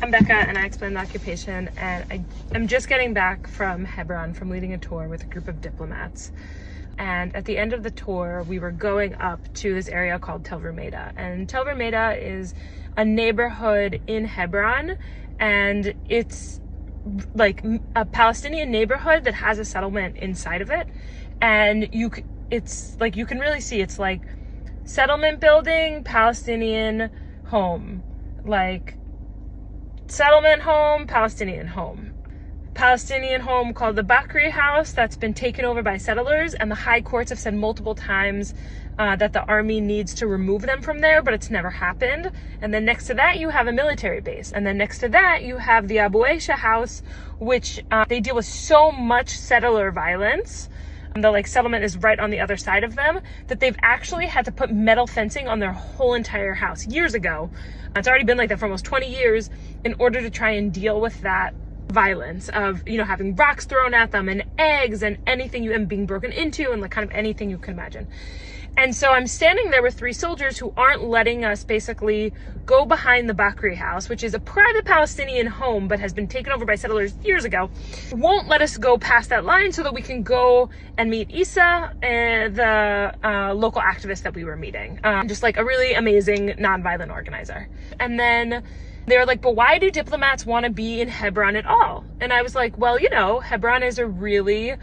I'm Becca, and I explain the occupation, and I'm just getting back from Hebron from leading a tour with a group of diplomats. And at the end of the tour, we were going up to this area called Tel Rumeda. And Tel Rumeda is a neighborhood in Hebron, and it's like a Palestinian neighborhood that has a settlement inside of it. And it's like, you can really see it's like settlement building, Palestinian home, like settlement home, Palestinian home. Palestinian home called the Bakri house that's been taken over by settlers, and the high courts have said multiple times that the army needs to remove them from there, but it's never happened. And then next to that you have a military base, and then next to that you have the Abu Aisha house, which they deal with so much settler violence. The like settlement is right on the other side of them, that they've actually had to put metal fencing on their whole entire house years ago. It's already been like that for almost 20 years in order to try and deal with that violence of, you know, having rocks thrown at them and eggs and anything and being broken into and like kind of anything you can imagine. And so I'm standing there with three soldiers who aren't letting us basically go behind the Bakri house, which is a private Palestinian home but has been taken over by settlers years ago. Won't let us go past that line so that we can go and meet Isa, the local activist that we were meeting. Just like a really amazing nonviolent organizer. And then they were like, but why do diplomats want to be in Hebron at all? And I was like, well, you know, Hebron is a really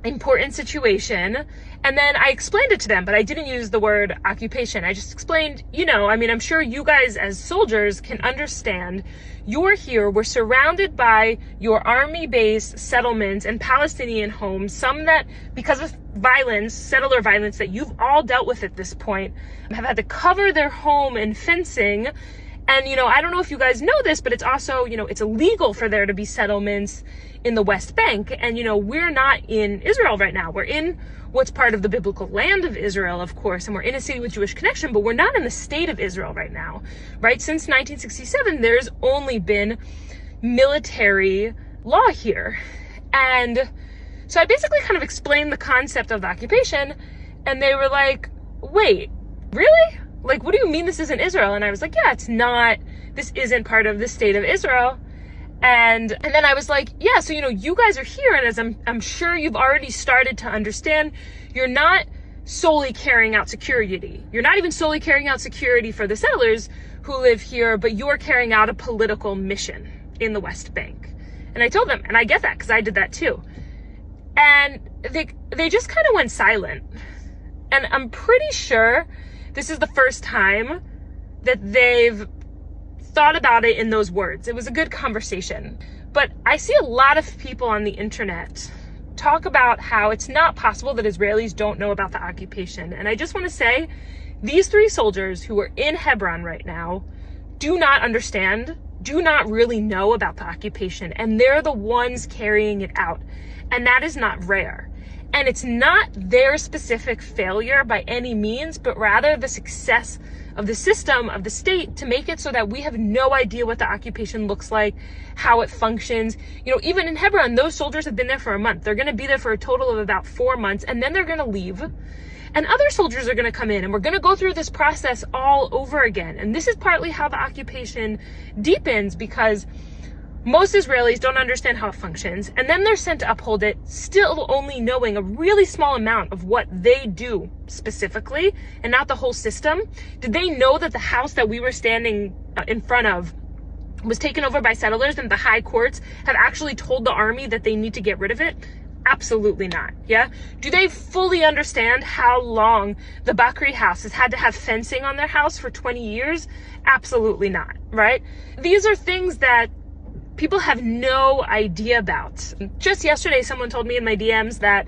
important situation. And then I explained it to them, but I didn't use the word occupation. I just explained, you know, I mean, I'm sure you guys as soldiers can understand. You're here, we're surrounded by your army base, settlements, and Palestinian homes, some that, because of violence, settler violence that you've all dealt with at this point, have had to cover their home in fencing. And, you know, I don't know if you guys know this, but it's also, you know, it's illegal for there to be settlements in the West Bank. And, you know, we're not in Israel right now. We're in what's part of the biblical land of Israel, of course, and we're in a city with Jewish connection, but we're not in the state of Israel right now, right? Since 1967, there's only been military law here. And so I basically kind of explained the concept of the occupation, and they were like, wait, really? Like, what do you mean this isn't Israel? And I was like, yeah, it's not, this isn't part of the state of Israel. And then I was like, yeah, so, you know, you guys are here, and as I'm sure you've already started to understand, you're not solely carrying out security. You're not even solely carrying out security for the settlers who live here, but you're carrying out a political mission in the West Bank. And I told them, and I get that because I did that too. And they just kind of went silent. And I'm pretty sure this is the first time that they've thought about it in those words. It was a good conversation. But I see a lot of people on the internet talk about how it's not possible that Israelis don't know about the occupation. And I just want to say, these three soldiers who are in Hebron right now do not understand, do not really know about the occupation. And they're the ones carrying it out. And that is not rare. And it's not their specific failure by any means, but rather the success of the system, of the state, to make it so that we have no idea what the occupation looks like, how it functions. You know, even in Hebron, those soldiers have been there for a month. They're going to be there for a total of about 4 months, and then they're going to leave. And other soldiers are going to come in, and we're going to go through this process all over again. And this is partly how the occupation deepens, because most Israelis don't understand how it functions, and then they're sent to uphold it, still only knowing a really small amount of what they do specifically, and not the whole system. Did they know that the house that we were standing in front of was taken over by settlers, and the high courts have actually told the army that they need to get rid of it? Absolutely not. Yeah. Do they fully understand how long the Bakri house has had to have fencing on their house for 20 years? Absolutely not. Right? These are things that people have no idea about. Just yesterday, someone told me in my DMs that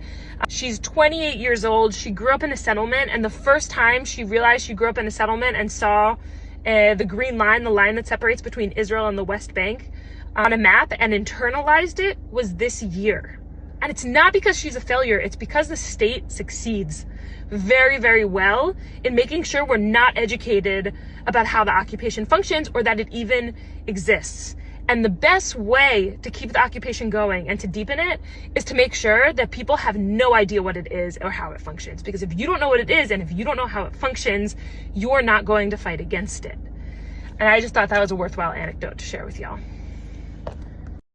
she's 28 years old. She grew up in a settlement, and the first time she realized she grew up in a settlement and saw the green line, the line that separates between Israel and the West Bank on a map, and internalized it, was this year. And it's not because she's a failure. It's because the state succeeds very, very well in making sure we're not educated about how the occupation functions or that it even exists. And the best way to keep the occupation going and to deepen it is to make sure that people have no idea what it is or how it functions. Because if you don't know what it is and if you don't know how it functions, you're not going to fight against it. And I just thought that was a worthwhile anecdote to share with y'all.